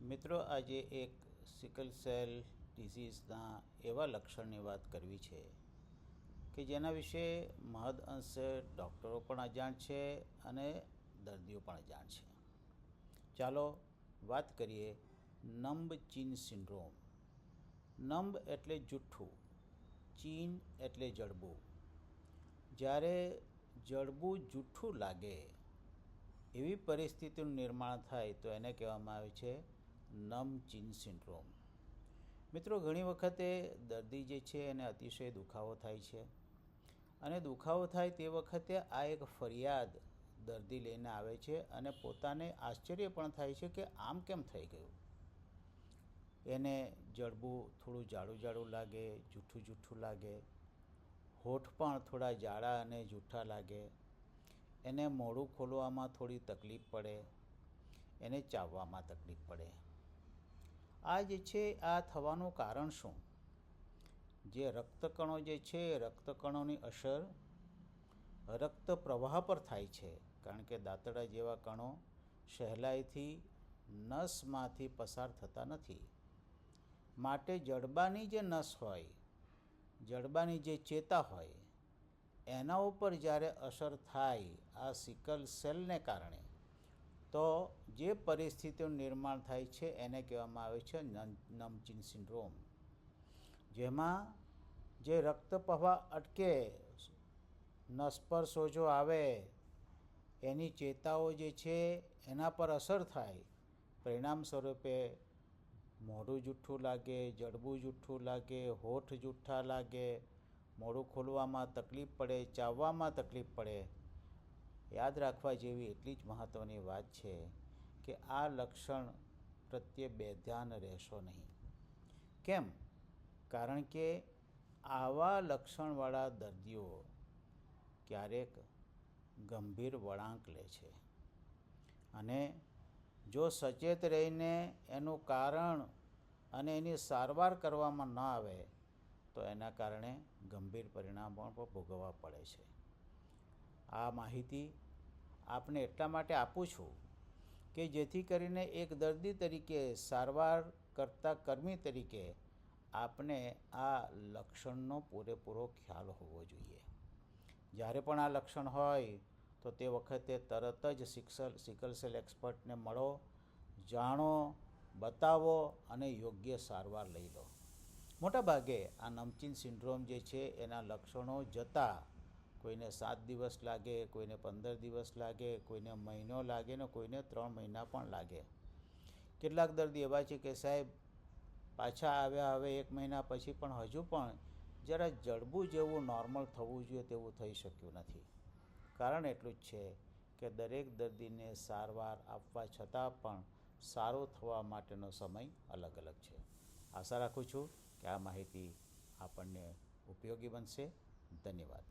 મિત્રો, આજે એક સિકલ સેલ ડિઝીઝના એવા લક્ષણની વાત કરવી છે કે જેના વિશે મહદ અંશે ડૉક્ટરો પણ અજાણ છે અને દર્દીઓ પણ અજાણ છે. ચાલો વાત કરીએ નમ્બ ચીન સિન્ડ્રોમ. નમ્બ એટલે જુઠ્ઠું, ચીન એટલે જડબું. જ્યારે જડબું જુઠ્ઠું લાગે એવી પરિસ્થિતિનું નિર્માણ થાય તો એને કહેવામાં આવે છે નમ્બ ચીન સિન્ડ્રોમ. મિત્રો, ઘણી વખતે દર્દી જે છે એને અતિશય દુખાવો થાય છે અને દુખાવો થાય તે વખતે આ એક ફરિયાદ દર્દી લઈને આવે છે અને પોતાને આશ્ચર્ય પણ થાય છે કે આમ કેમ થઈ ગયું. એને જડબું થોડું જાડું જાડું લાગે, જૂઠું જૂઠું લાગે, હોઠ પણ થોડા જાડા અને જૂઠા લાગે, એને મોઢું ખોલવામાં થોડી તકલીફ પડે, એને ચાવવામાં તકલીફ પડે. આ જે છે આ થવાનું કારણ શું? જે રક્તકણો જે છે રક્તકણોની અસર રક્ત પ્રવાહ પર થાય છે, કારણ કે દાંતડા જેવા કણો સહેલાઈથી નસમાંથી પસાર થતા નથી. માટે જડબાની જે નસ હોય, જડબાની જે ચેતા હોય, એના ઉપર જ્યારે અસર થાય આ સિકલ સેલને કારણે, તો જે પરિસ્થિતિનું નિર્માણ થાય છે એને કહેવામાં આવે છે નમ્બ ચીન સિન્ડ્રોમ. જેમાં જે રક્ત પ્રવાહ અટકે, નસ પર સોજો આવે, એની ચેતાઓ જે છે એના પર અસર થાય, પરિણામ સ્વરૂપે મોઢું જુઠ્ઠું લાગે, જડબું જુઠ્ઠું લાગે, હોઠ જુઠ્ઠા લાગે, મોઢું ખોલવામાં તકલીફ પડે, ચાવવામાં તકલીફ પડે. યાદ રાખવા જેવી એટલી જ મહત્ત્વની વાત છે કે આ લક્ષણ પ્રત્યે બેધ્યાન રહેશો નહીં. કેમ? કારણ કે આવા લક્ષણવાળા દર્દીઓ ક્યારેક ગંભીર વળાંક લે છે અને જો સચેત રહીને એનું કારણ અને એની સારવાર કરવામાં ન આવે તો એના કારણે ગંભીર પરિણામો પણ ભોગવવા પડે છે. આ માહિતી આપને એટલા માટે આપું છું કે જેથી કરીને એક દર્દી તરીકે, સારવાર કરતા કર્મી તરીકે આપને આ લક્ષણનો પૂરેપૂરો ખ્યાલ હોવો જોઈએ. જ્યારે પણ આ લક્ષણ હોય તો તે વખતે તરત જ સિકલ સેલ એક્સપર્ટને મળો, જાણો, બતાવો અને યોગ્ય સારવાર લઈ લો. મોટાભાગે આ નમ્બ ચીન સિન્ડ્રોમ જે છે એના લક્ષણો જતાં કોઈને 7 દિવસ લાગે, કોઈને 15 દિવસ લાગે, કોઈને મહિનો લાગે ને કોઈને 3 મહિના પણ લાગે. કેટલાક દર્દી એવા છે કે સાહેબ પાછા આવ્યા હવે 1 મહિના પછી પણ હજુ પણ જરા જડબું જેવું નોર્મલ થવું જોઈએ તેવું થઈ શક્યું નથી. કારણ એટલું જ છે કે દરેક દર્દીને સારવાર આપવા છતાં પણ સારું થવા માટેનો સમય અલગ અલગ છે. આશા રાખું છું કે આ માહિતી આપણને ઉપયોગી બનશે. ધન્યવાદ.